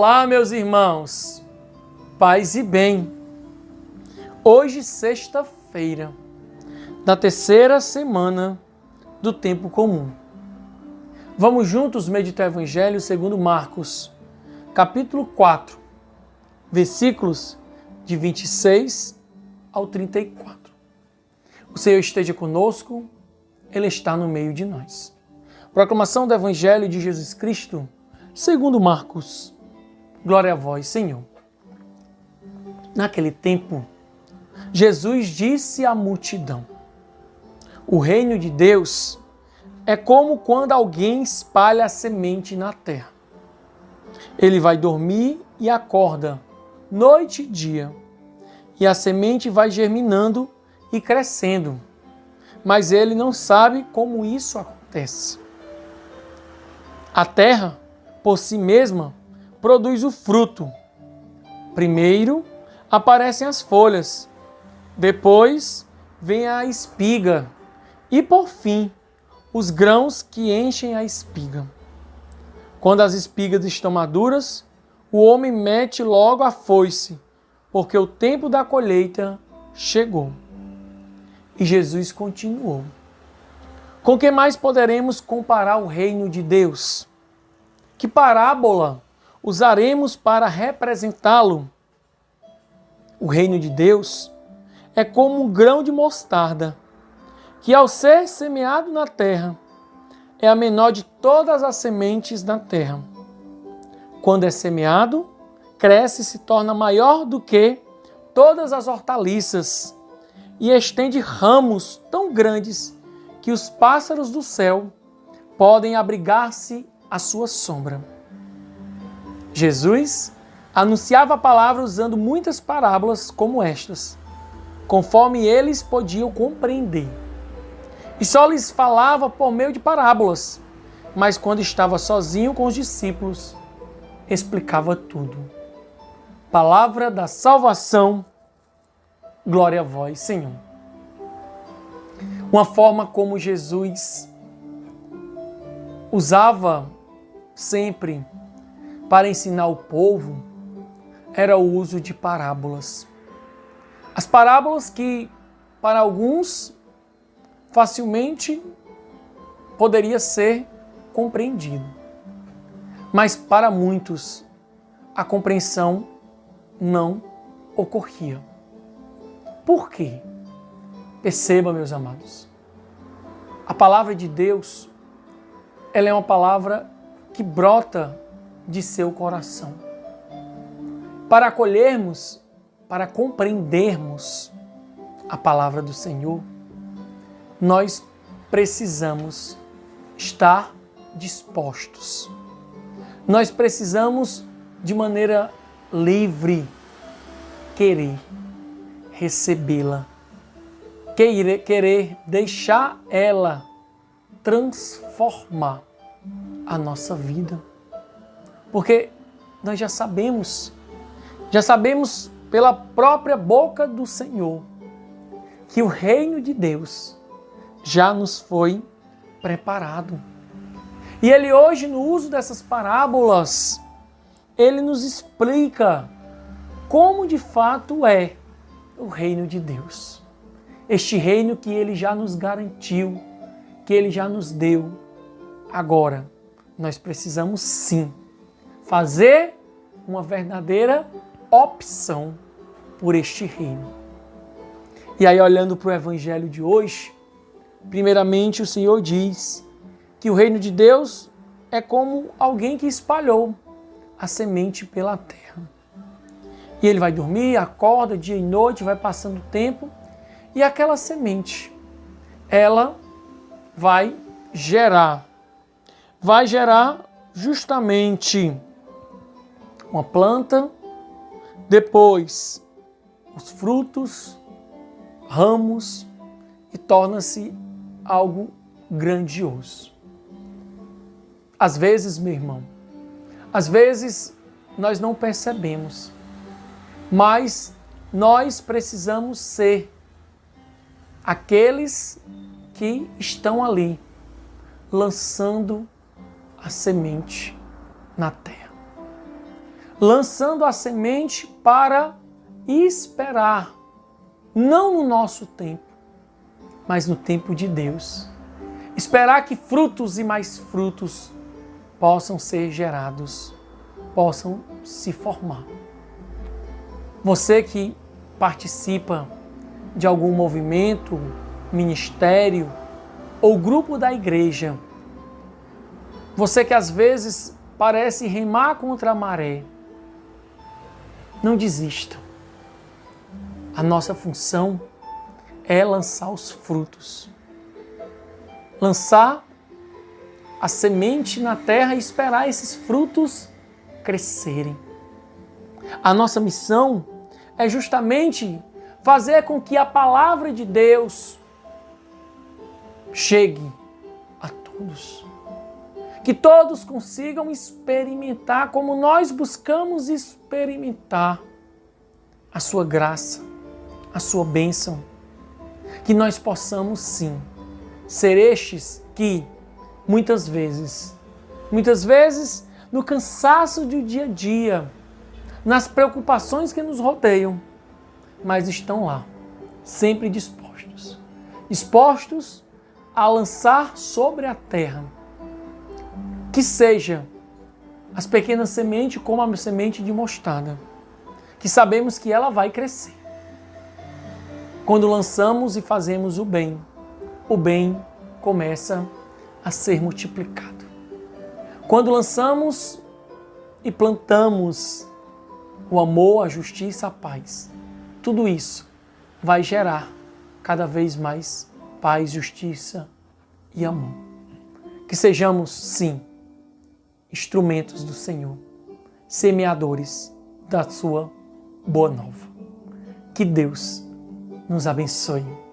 Olá, meus irmãos, paz e bem. Hoje, sexta-feira, da terceira semana do tempo comum. Vamos juntos meditar o Evangelho segundo Marcos, capítulo 4, versículos de 26 ao 34. O Senhor esteja conosco, Ele está no meio de nós. Proclamação do Evangelho de Jesus Cristo, segundo Marcos. Glória a vós, Senhor. Naquele tempo, Jesus disse à multidão: o reino de Deus é como quando alguém espalha a semente na terra. Ele vai dormir e acorda, noite e dia, e a semente vai germinando e crescendo, mas ele não sabe como isso acontece. A terra, por si mesma, produz o fruto. Primeiro aparecem as folhas, depois vem a espiga e, por fim, os grãos que enchem a espiga. Quando as espigas estão maduras, o homem mete logo a foice, porque o tempo da colheita chegou. E Jesus continuou: com que mais poderemos comparar o reino de Deus? Que parábola usaremos para representá-lo? O reino de Deus é como um grão de mostarda, que ao ser semeado na terra, é a menor de todas as sementes da terra. Quando é semeado, cresce e se torna maior do que todas as hortaliças e estende ramos tão grandes que os pássaros do céu podem abrigar-se à sua sombra. Jesus anunciava a palavra usando muitas parábolas como estas, conforme eles podiam compreender. E só lhes falava por meio de parábolas, mas quando estava sozinho com os discípulos, explicava tudo. Palavra da salvação, glória a vós, Senhor. Uma forma como Jesus usava sempre para ensinar o povo era o uso de parábolas. As parábolas que, para alguns, facilmente poderia ser compreendido. Mas para muitos, a compreensão não ocorria. Por quê? Perceba, meus amados, a palavra de Deus, ela é uma palavra que brota de seu coração. Para acolhermos, para compreendermos a palavra do Senhor, nós precisamos estar dispostos. Nós precisamos, de maneira livre, querer recebê-la, querer deixar ela transformar a nossa vida. Porque nós já sabemos pela própria boca do Senhor que o reino de Deus já nos foi preparado. E Ele hoje, no uso dessas parábolas, Ele nos explica como de fato é o reino de Deus. Este reino que Ele já nos garantiu, que Ele já nos deu. Agora, nós precisamos sim fazer uma verdadeira opção por este reino. E aí, olhando para o Evangelho de hoje, primeiramente o Senhor diz que o reino de Deus é como alguém que espalhou a semente pela terra. E ele vai dormir, acorda dia e noite, vai passando o tempo, e aquela semente, ela vai gerar justamente uma planta, depois os frutos, ramos, e torna-se algo grandioso. Às vezes, meu irmão, nós não percebemos, mas nós precisamos ser aqueles que estão ali lançando a semente na terra. lançando a semente para esperar, não no nosso tempo, mas no tempo de Deus. Esperar que frutos e mais frutos possam ser gerados, possam se formar. Você que participa de algum movimento, ministério ou grupo da igreja, você que às vezes parece remar contra a maré, não desista. A nossa função é lançar os frutos. Lançar a semente na terra e esperar esses frutos crescerem. A nossa missão é justamente fazer com que a palavra de Deus chegue a todos. Que todos consigam experimentar como nós buscamos experimentar a sua graça, a sua bênção. Que nós possamos sim ser estes que muitas vezes, no cansaço do dia a dia, nas preocupações que nos rodeiam, mas estão lá, sempre dispostos a lançar sobre a terra, que seja as pequenas sementes como a semente de mostarda, que sabemos que ela vai crescer. Quando lançamos e fazemos o bem começa a ser multiplicado. Quando lançamos e plantamos o amor, a justiça, a paz, tudo isso vai gerar cada vez mais paz, justiça e amor. Que sejamos, sim, instrumentos do Senhor, semeadores da sua boa nova. Que Deus nos abençoe.